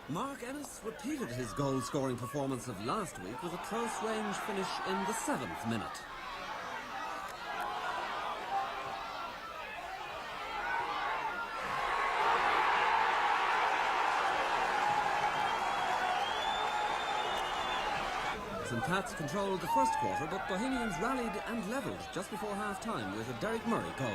Mark Ennis repeated his goal-scoring performance of last week with a close-range finish in the 7th minute. St Pat's controlled the first quarter, but Bohemians rallied and levelled just before half-time with a Derek Murray goal.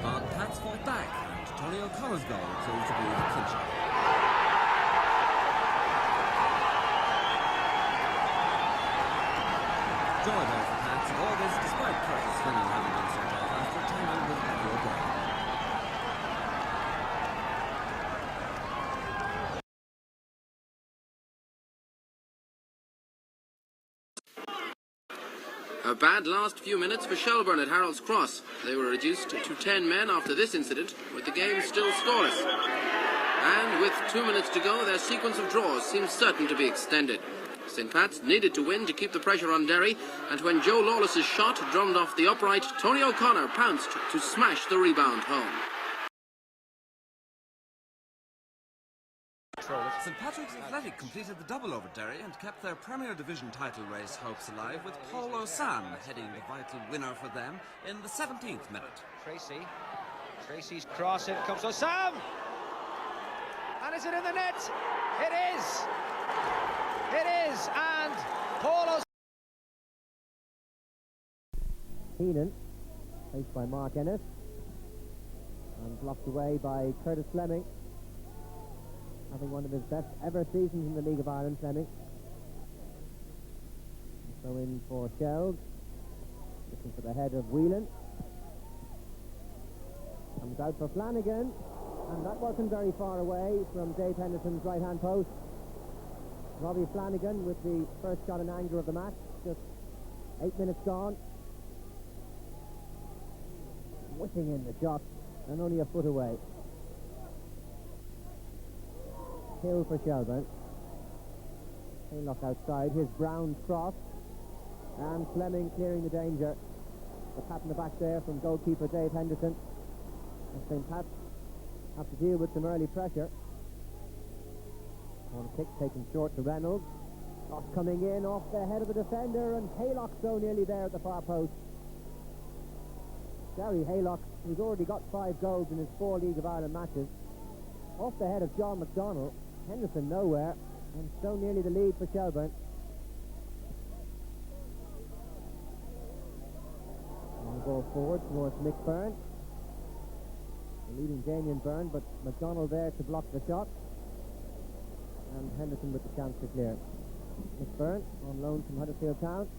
But Pats fought back, and Tony O'Connor's goal proved to be the clincher. Joy there for Pats, all this despite Curtis Fleming having been sent off after tangling with Matthew O'Brien. A bad last few minutes for Shelbourne at Harold's Cross. They were reduced to 10 men after this incident, with the game still scoreless. And with 2 minutes to go, their sequence of draws seems certain to be extended. St Pat's needed to win to keep the pressure on Derry, and when Joe Lawless's shot drummed off the upright, Tony O'Connor pounced to smash the rebound home. St Patrick's Athletic completed the double over Derry and kept their Premier Division title race hopes alive, with Paul Osam heading the vital winner for them in the 17th minute. Tracy's cross, in comes Osam! And is it in the net? It is! It is, and Paul Osam... Keenan, faced by Mark Ennis, and blocked away by Curtis Fleming. Having one of his best ever seasons in the League of Ireland, Fleming. So in for Shells, looking for the head of Whelan. Comes out for Flanagan, and that wasn't very far away from Dave Henderson's right-hand post. Robbie Flanagan with the first shot in anger of the match, just 8 minutes gone. Whipping in the shot, and only a foot away. Hill for Shelbourne. Haylock outside. Here's Brown's cross. And Fleming clearing the danger. The pat in the back there from goalkeeper Dave Henderson. And St Pat's have to deal with some early pressure. Corner kick taken short to Reynolds. Cross coming in off the head of the defender, and Haylock so nearly there at the far post. Gary Haylock, who's already got 5 goals in his 4 League of Ireland matches, off the head of John McDonnell. Henderson nowhere, and so nearly the lead for Shelbourne. And ball forward towards Mick Byrne. The leading Damien Byrne, but McDonnell there to block the shot. And Henderson with the chance to clear. Mick Byrne on loan from Huddersfield Town.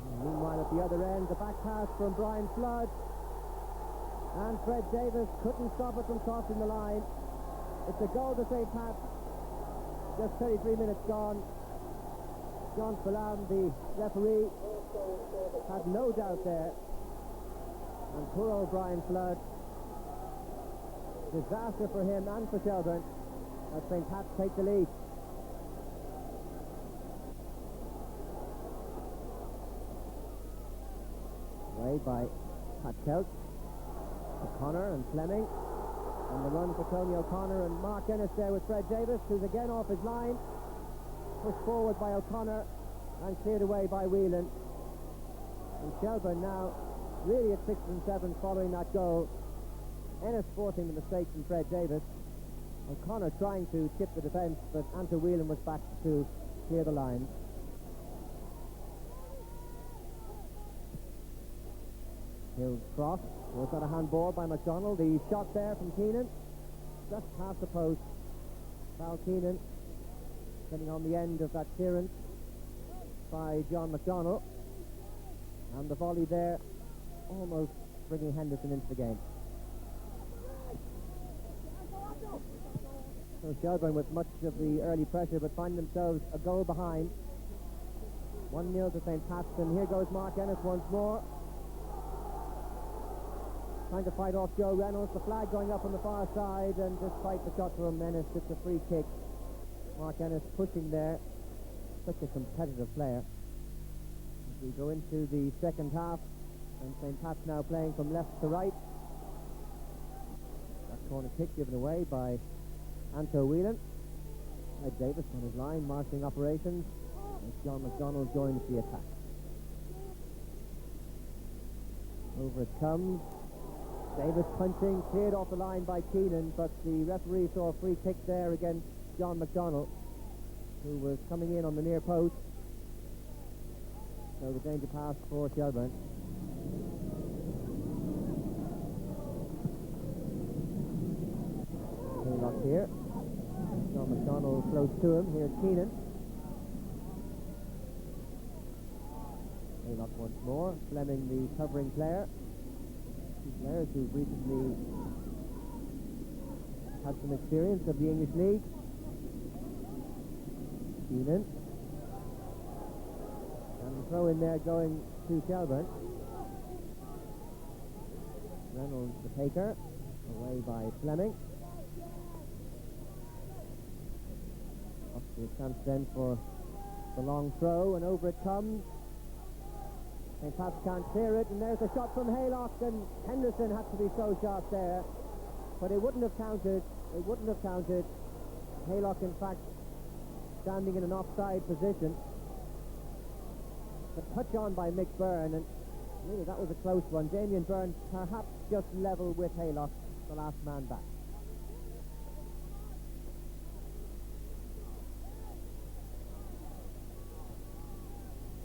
And meanwhile at the other end, the back pass from Brian Flood. And Fred Davis couldn't stop it from crossing the line. It's a goal to St Pat's. Just 33 minutes gone. John Spillane, the referee, had no doubt there. And poor old Brian Flood. Disaster for him and for Shelbourne as St Pat's take the lead. Away by Pat Kelch. O'Connor and Fleming, and the run for Tony O'Connor, and Mark Ennis there with Fred Davis, who's again off his line, pushed forward by O'Connor and cleared away by Whelan. And Shelbourne now really at 6 and 7 following that goal. Ennis forcing the mistake from Fred Davis. O'Connor trying to chip the defence, but Anta Whelan was back to clear the line. Hill's cross was that a handball by McDonnell. The shot there from Keenan, just past the post. Val Keenan getting on the end of that clearance by John McDonnell, and the volley there almost bringing Henderson into the game. So Shelbourne with much of the early pressure, but find themselves a goal behind. 1-0 to St Pat's, and here goes Mark Ennis once more. Trying to fight off Joe Reynolds, the flag going up on the far side, and despite the shot from Ennis, it's a free kick. Mark Ennis pushing there, such a competitive player. As we go into the second half, And St. Pat's now playing from left to right. That corner kick given away by Anto Whelan. Fred Davis on his line, marshalling operations. And John McDonald joins the attack. Over it comes. Davis punching, cleared off the line by Keenan, but the referee saw a free kick there against John McDonald, who was coming in on the near post. So the danger pass for Shelbourne. Haylock here. John McDonald close to him. Here's Keenan. Haylock once more. Fleming, the covering player. Two players who've recently had some experience of the English League. Keenan. And the throw in there going to Shelbourne. Reynolds the taker. Away by Fleming. Up to a chance then for the long throw, and over it comes. St. Pat's can't clear it, and there's a shot from Haylock, and Henderson had to be so sharp there, but it wouldn't have counted. It wouldn't have counted. Haylock, in fact, standing in an offside position. But touch on by Mick Byrne, and really that was a close one. Damien Byrne perhaps just level with Haylock, the last man back.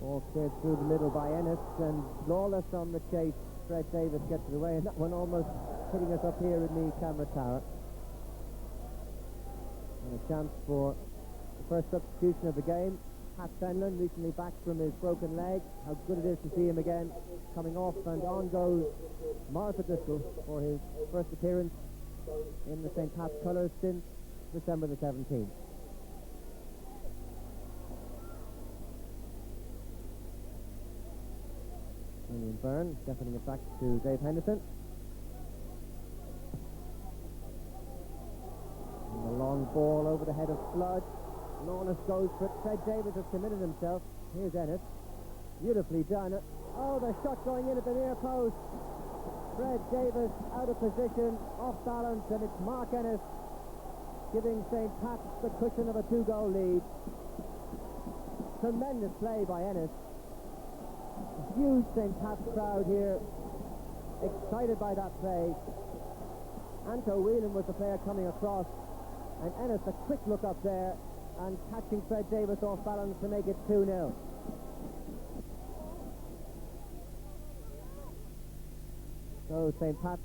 Ball cleared through the middle by Ennis, and Lawless on the chase. Fred Davis gets it away, and that one almost hitting us up here in the camera tower. And a chance for the first substitution of the game. Pat Fenlon, recently back from his broken leg. How good it is to see him again coming off, and on goes Martha Driscoll for his first appearance in the St. Pat's colours since December the 17th. Damien Byrne deafening it back to Dave Henderson. And the long ball over the head of Flood. Lawless goes for it. Fred Davis has committed himself. Here's Ennis. Beautifully done. Oh, the shot going in at the near post. Fred Davis out of position, off balance, and it's Mark Ennis giving St. Pat's the cushion of a 2-goal lead. Tremendous play by Ennis. Huge St. Pat's crowd here, excited by that play. Anto Whelan was the player coming across, and Ennis a quick look up there and catching Fred Davis off balance to make it 2-0. So St. Pat's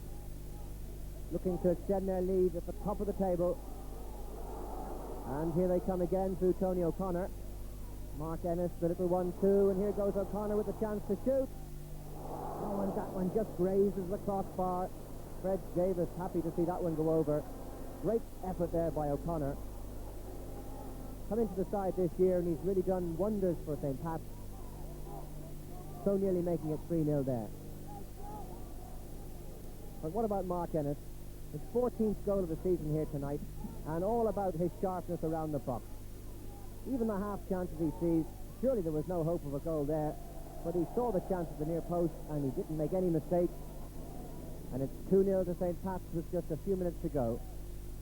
looking to extend their lead at the top of the table, and here they come again through Tony O'Connor. Mark Ennis, the little 1-2, and here goes O'Connor with the chance to shoot. Oh, and that one just grazes the crossbar. Fred Davis happy to see that one go over. Great effort there by O'Connor. Come into the side this year, and he's really done wonders for St. Pat's. So nearly making it 3-0 there. But what about Mark Ennis? His 14th goal of the season here tonight, and all about his sharpness around the box. Even the half chances he sees, surely there was no hope of a goal there, but he saw the chance at the near post and he didn't make any mistakes. And it's 2-0 to St. Pat's with just a few minutes to go.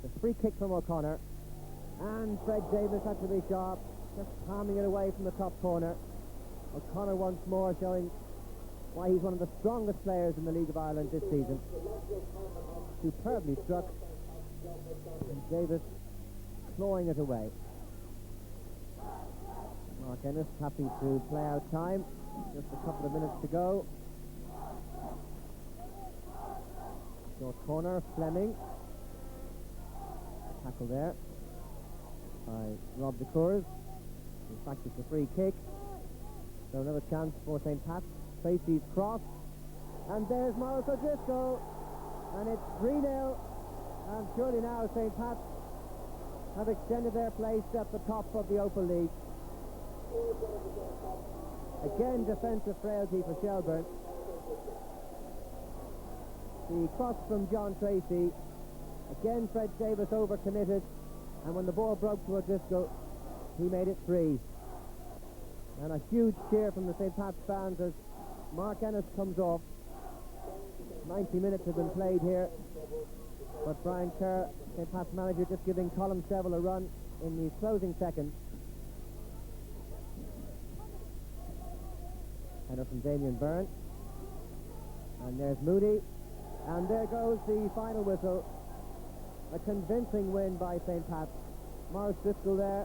The free kick from O'Connor, and Fred Davis had to be sharp, just palming it away from the top corner. O'Connor once more showing why he's one of the strongest players in the League of Ireland this season. Superbly struck, and Davis clawing it away. Mark Ennis happy to play out time. Just a couple of minutes to go. Short corner, Fleming. Tackle there by Rob de Cours. In fact, it's a free kick. So another chance for St. Pat's. Tracy's cross. And there's Maurice O'Driscoll. And it's 3-0. And surely now St. Pat's have extended their place at the top of the Opal League. Again, defensive frailty for Shelbourne. The cross from John Tracy. Again, Fred Davis overcommitted, and when the ball broke to O'Driscoll, he made it 3. And a huge cheer from the St. Pat's fans as Mark Ennis comes off. 90 minutes have been played here, but Brian Kerr, St. Pat's manager, just giving Colm Seville a run in the closing seconds. Header from Damien Byrne. And there's Moody. And there goes the final whistle. A convincing win by St. Pat's. Maurice Driscoll there,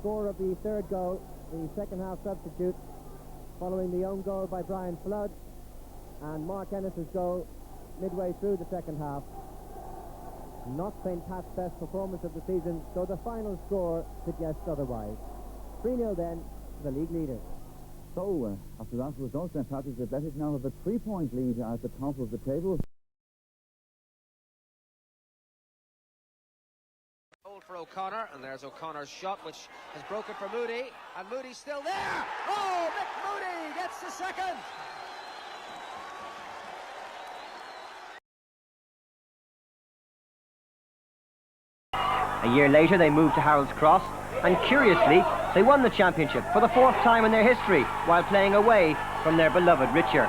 scorer of the third goal, the second half substitute, following the own goal by Brian Flood, and Mark Ennis's goal midway through the second half. Not St. Pat's best performance of the season, so the final score suggests otherwise. 3-0 then to the league leader. So, after that result, St. Patrick's Athletic now have a 3-point lead at the top of the table. For O'Connor, and there's O'Connor's shot, which has broken for Moody, and Moody's still there. Oh, Mick Moody gets the second. A year later they moved to Harold's Cross, and curiously they won the championship for the 4th time in their history while playing away from their beloved Richer.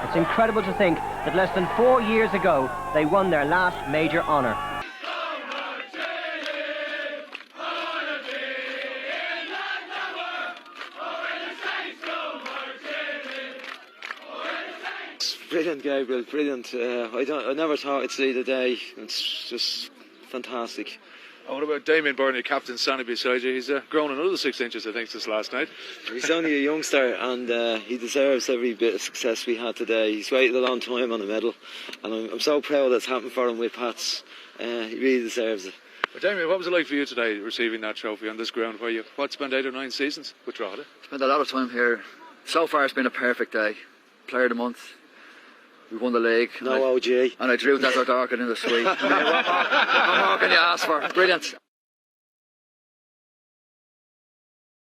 It's incredible to think that less than 4 years ago they won their last major honour. Brilliant, Gabriel, brilliant. I never thought I'd see the day. It's just fantastic. Oh, what about Damien Byrne, your captain, standing beside you? He's grown another 6 inches, I think, since last night. He's only a youngster, and he deserves every bit of success we had today. He's waited a long time on a medal, and I'm so proud that's happened for him with Pats. He really deserves it. Well, Damien, what was it like for you today, receiving that trophy on this ground where you spent 8 or 9 seasons with Drogheda? Spent a lot of time here. So far it's been a perfect day. Player of the month. We won the league. No OG. And I drew Desert Orchid in the suite. What more can you ask for? Brilliant.